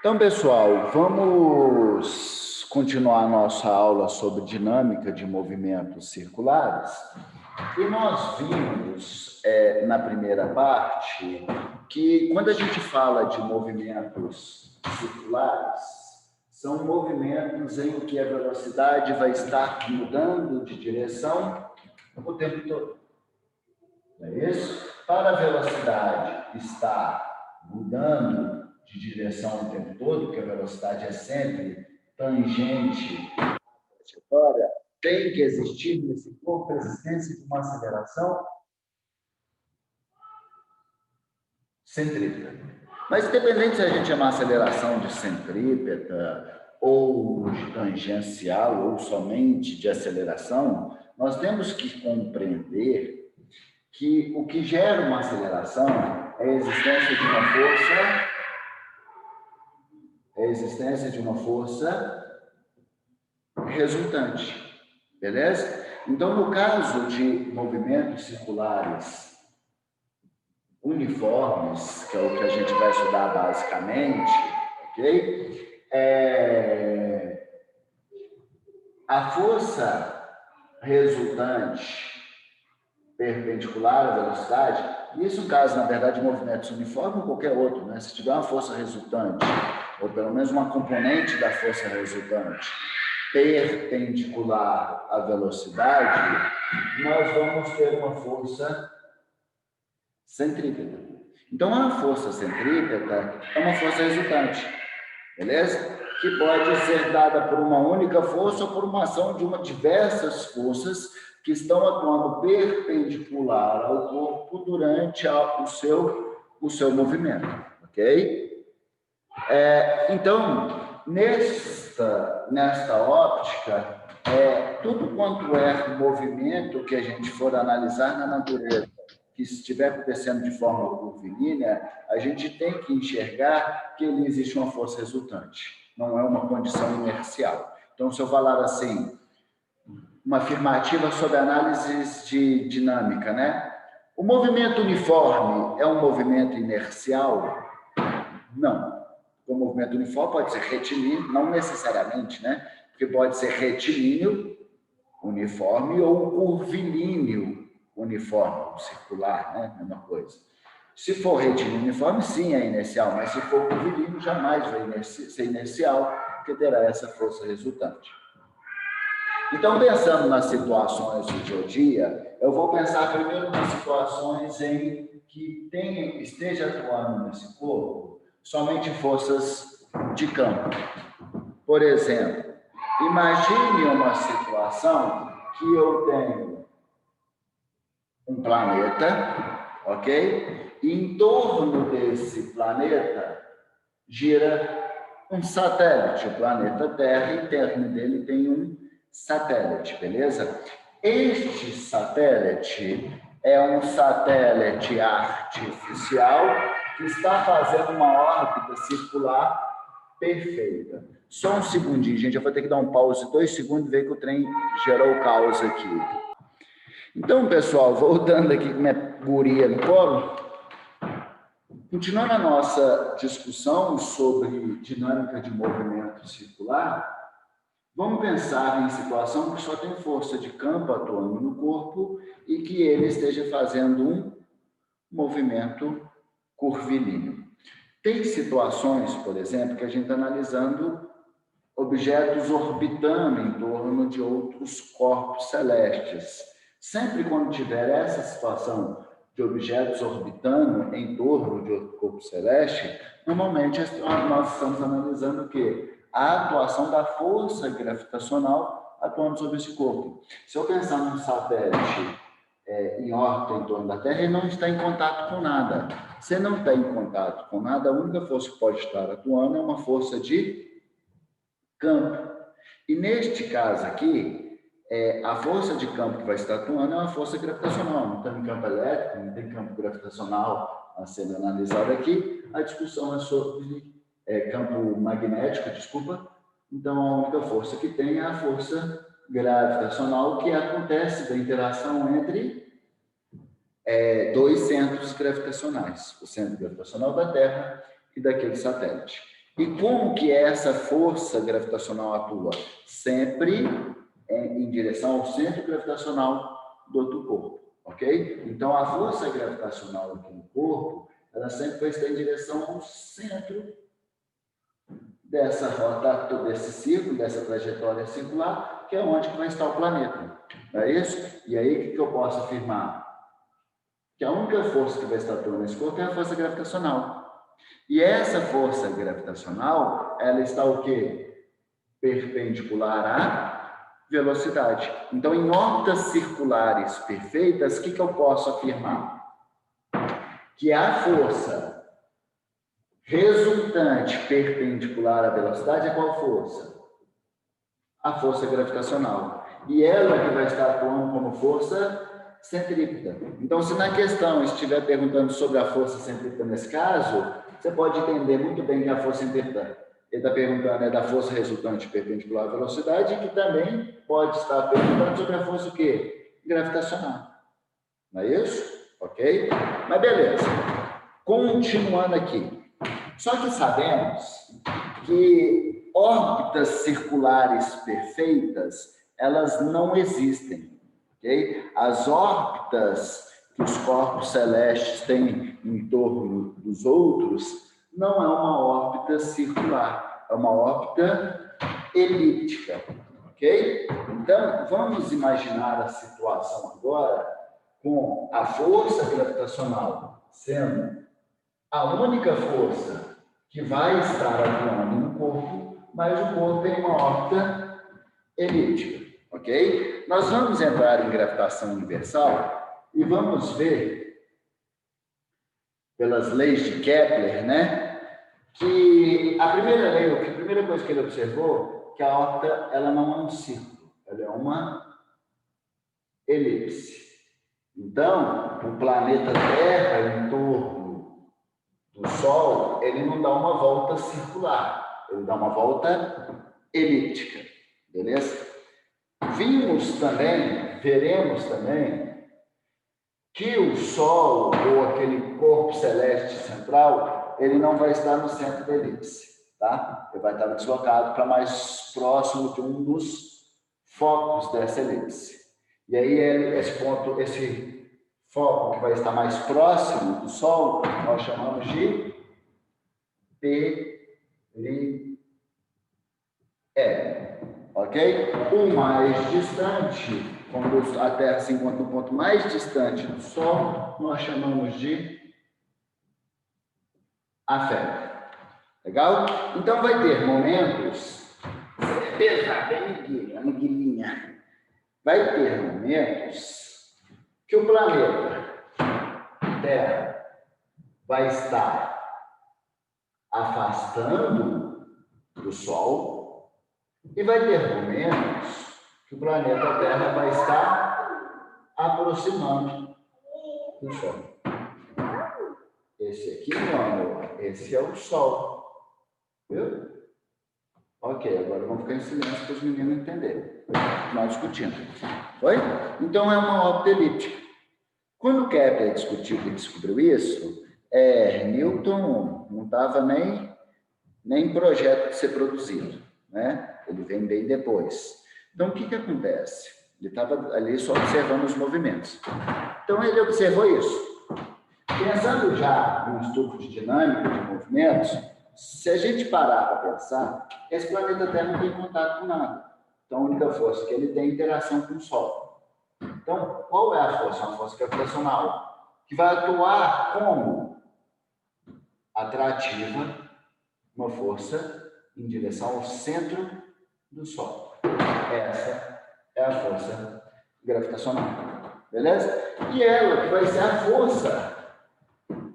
Então, pessoal, vamos continuar nossa aula sobre dinâmica de movimentos circulares. E nós vimos, na primeira parte, que quando a gente fala de movimentos circulares, são movimentos em que a velocidade vai estar mudando de direção o tempo todo. Não é isso? Para a velocidade estar mudando de direção o tempo todo, porque a velocidade é sempre tangente à trajetória, tem que existir nesse corpo a existência de uma aceleração centrípeta. Mas independente se a gente chamar aceleração de centrípeta ou de tangencial ou somente de aceleração, nós temos que compreender que o que gera uma aceleração é a existência de uma força resultante, beleza? Então, no caso de movimentos circulares uniformes, que é o que a gente vai estudar basicamente, ok? A força resultante perpendicular à velocidade, isso no caso, na verdade, de movimentos uniformes ou qualquer outro, né? Se tiver uma força resultante, ou pelo menos uma componente da força resultante perpendicular à velocidade, nós vamos ter uma força centrípeta. Então, a força centrípeta é uma força resultante, beleza? Que pode ser dada por uma única força ou por uma ação de diversas forças que estão atuando perpendicular ao corpo durante o seu movimento, ok? Então, nesta óptica, tudo quanto é movimento que a gente for analisar na natureza, que estiver acontecendo de forma curvilínea, a gente tem que enxergar que ali existe uma força resultante, não é uma condição inercial. Então, se eu falar assim, uma afirmativa sobre análise de dinâmica, né? O movimento uniforme é um movimento inercial? Não. O movimento uniforme pode ser retilíneo, não necessariamente, né? Porque pode ser retilíneo, uniforme, ou curvilíneo, uniforme, circular, né? Mesma coisa. Se for retilíneo uniforme, sim, é inercial, mas se for curvilíneo, jamais vai ser inercial, porque terá essa força resultante. Então, pensando nas situações do dia a dia, eu vou pensar primeiro nas situações em que esteja atuando nesse corpo somente forças de campo. Por exemplo, imagine uma situação que eu tenho um planeta, ok? E em torno desse planeta gira um satélite, o planeta Terra, e em torno dele tem um satélite, beleza? Este satélite é um satélite artificial que está fazendo uma órbita circular perfeita. Só um segundinho, gente, eu vou ter que dar um pause, 2 segundos, ver que o trem gerou caos aqui. Então, pessoal, voltando aqui com minha guria no colo, continuando a nossa discussão sobre dinâmica de movimento circular, vamos pensar em situação que só tem força de campo atuando no corpo e que ele esteja fazendo um movimento curvilíneo. Tem situações, por exemplo, que a gente está analisando objetos orbitando em torno de outros corpos celestes. Sempre quando tiver essa situação de objetos orbitando em torno de outro corpo celeste, normalmente nós estamos analisando o quê? A atuação da força gravitacional atuando sobre esse corpo. Se eu pensar num satélite em órbita em torno da Terra, ele não está em contato com nada. Se não está em contato com nada, a única força que pode estar atuando é uma força de campo. E neste caso aqui, a força de campo que vai estar atuando é uma força gravitacional. Não tem campo elétrico, não tem campo gravitacional a sendo analisado aqui. A discussão é sobre campo magnético, desculpa. Então, a única força que tem é a força gravitacional, que acontece da interação entre dois centros gravitacionais, o centro gravitacional da Terra e daquele satélite. E como que essa força gravitacional atua? Sempre em direção ao centro gravitacional do outro corpo, ok? Então, a força gravitacional aqui no corpo, ela sempre vai estar em direção ao centro dessa rota, desse círculo, dessa trajetória circular, que é onde que vai estar o planeta. Não é isso? E aí, o que eu posso afirmar? Que a única força que vai estar atuando nesse corpo é a força gravitacional. E essa força gravitacional, ela está o quê? Perpendicular à velocidade. Então, em órbitas circulares perfeitas, o que eu posso afirmar? Que a força resultante perpendicular à velocidade é qual força? A força gravitacional. E ela que vai estar atuando como força centrípeta. Então, se na questão estiver perguntando sobre a força centrípeta nesse caso, você pode entender muito bem que a força centrípeta, ele está perguntando da força resultante perpendicular à velocidade, e que também pode estar perguntando sobre a força o quê? Gravitacional. Não é isso? Ok? Mas beleza. Continuando aqui. Só que sabemos que órbitas circulares perfeitas, elas não existem. Okay? As órbitas que os corpos celestes têm em torno dos outros não é uma órbita circular, é uma órbita elíptica. Ok? Então, vamos imaginar a situação agora com a força gravitacional sendo a única força que vai estar atuando no corpo, mas o corpo tem uma órbita elíptica. Ok? Nós vamos entrar em gravitação universal e vamos ver, pelas leis de Kepler, né, que a primeira coisa que ele observou, que a órbita ela não é um círculo, ela é uma elipse. Então, o planeta Terra, em torno do Sol, ele não dá uma volta circular, ele dá uma volta elíptica, beleza? Veremos também, que o Sol, ou aquele corpo celeste central, ele não vai estar no centro da elipse, tá? Ele vai estar deslocado para mais próximo de um dos focos dessa elipse. E aí, esse foco que vai estar mais próximo do Sol, nós chamamos de perigélico. Ok? O mais distante, quando a Terra se encontra no ponto mais distante do Sol, nós chamamos de afério. Legal? Então, vai ter momentos... Pesado, amiguinha. Vai ter momentos que o planeta Terra vai estar afastando do Sol, e vai ter momentos que o planeta Terra vai estar aproximando do Sol. Esse aqui, meu amor, esse é o Sol. Viu? Ok, agora vamos ficar em silêncio para os meninos entenderem. Nós discutindo. Foi? Então, é uma órbita elíptica. Quando Kepler descobriu isso, Newton não estava nem em projeto de ser produzido, né? Ele vem bem depois. Então, o que acontece? Ele estava ali só observando os movimentos. Então, ele observou isso. Pensando já no estudo de dinâmica de movimentos, se a gente parar para pensar, esse planeta Terra não tem contato com nada. Então, a única força que ele tem é interação com o Sol. Então, qual é a força? Uma força gravitacional, que vai atuar como atrativa, uma força em direção ao centro do Sol. Essa é a força gravitacional. Beleza? E ela que vai ser a força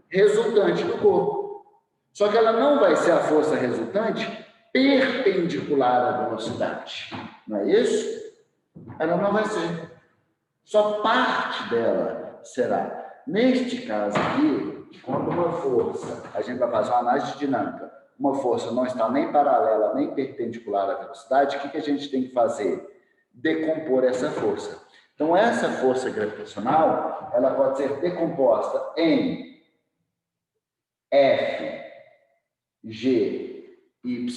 resultante do corpo. Só que ela não vai ser a força resultante perpendicular à velocidade. Não é isso? Ela não vai ser. Só parte dela será. Neste caso aqui, quando uma força, a gente vai fazer uma análise dinâmica, uma força não está nem paralela, nem perpendicular à velocidade, o que a gente tem que fazer? Decompor essa força. Então, essa força gravitacional, ela pode ser decomposta em F, G Y,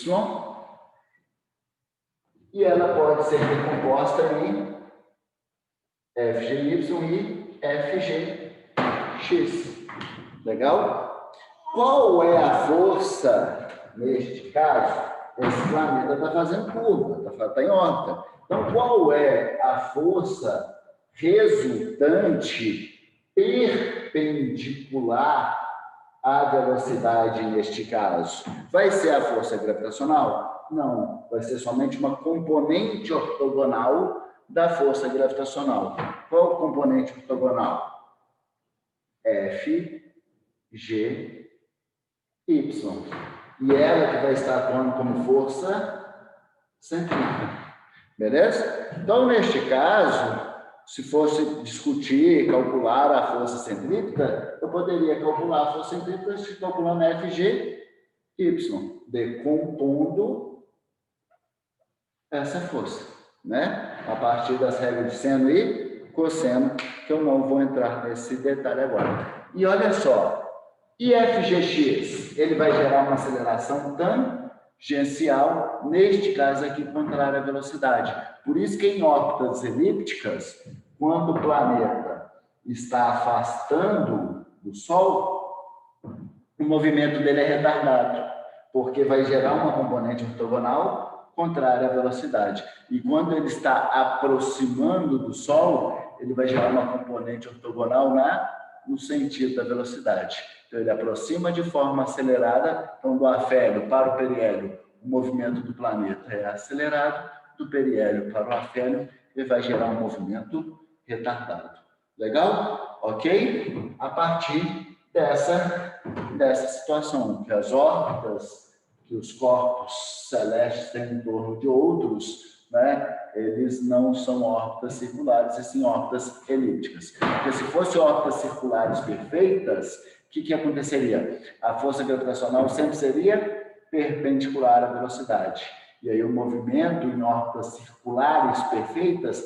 e ela pode ser decomposta em FGY e FGX. Legal? Qual é a força, neste caso? Esse planeta está fazendo curva, está em órbita. Então, qual é a força resultante perpendicular à velocidade neste caso? Vai ser a força gravitacional? Não, vai ser somente uma componente ortogonal da força gravitacional. Qual o componente ortogonal? F, G, Y. E ela que vai estar atuando como força centrífuga. Beleza? Então, neste caso, se fosse discutir, calcular a força centrípeta, eu poderia calcular a força centrípeta calculando FG, Y, decompondo essa força, né? A partir das regras de seno e cosseno, que eu não vou entrar nesse detalhe agora. E olha só, e FGX, ele vai gerar uma aceleração tangencial, neste caso aqui, contrária à velocidade. Por isso que em órbitas elípticas, quando o planeta está afastando do Sol, o movimento dele é retardado, porque vai gerar uma componente ortogonal contrária à velocidade. E quando ele está aproximando do Sol, ele vai gerar uma componente ortogonal no sentido da velocidade. Então, ele aproxima de forma acelerada, então do afélio para o periélio, o movimento do planeta é acelerado, do periélio para o afélio, ele vai gerar um movimento retardado. Legal? Ok? A partir dessa situação, que as órbitas, que os corpos celestes têm em torno de outros, né, eles não são órbitas circulares, e sim órbitas elípticas. Porque se fossem órbitas circulares perfeitas, o que aconteceria? A força gravitacional sempre seria perpendicular à velocidade. E aí o movimento em órbitas circulares perfeitas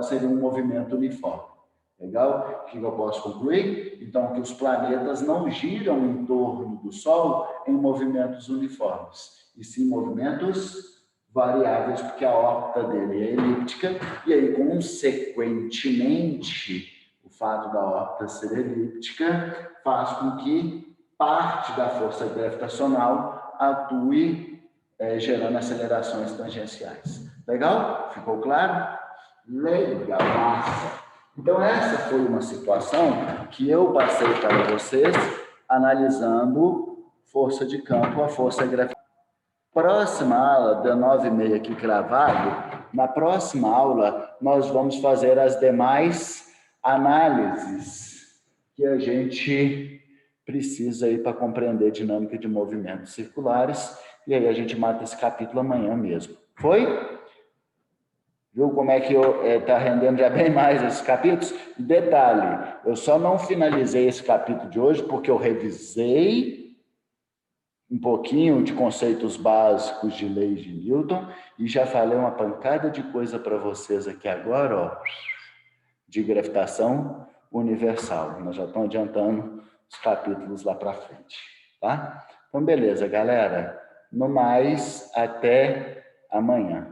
seria um movimento uniforme. Legal? O que eu posso concluir? Então, que os planetas não giram em torno do Sol em movimentos uniformes, e sim movimentos variáveis, porque a órbita dele é elíptica, e aí, consequentemente, o fato da órbita ser elíptica faz com que parte da força gravitacional atue gerando acelerações tangenciais. Legal? Ficou claro? Legal, massa! Então, essa foi uma situação que eu passei para vocês, analisando força de campo, a força gravitacional. Próxima aula, da 9h30 aqui gravado, na próxima aula nós vamos fazer as demais análises que a gente precisa aí para compreender dinâmica de movimentos circulares, e aí a gente mata esse capítulo amanhã mesmo. Foi? Viu como é que está rendendo já bem mais esses capítulos? Detalhe, eu só não finalizei esse capítulo de hoje porque eu revisei um pouquinho de conceitos básicos de leis de Newton e já falei uma pancada de coisa para vocês aqui agora, ó, de gravitação universal. Nós já estamos adiantando os capítulos lá para frente, tá? Então, beleza, galera. No mais, até amanhã.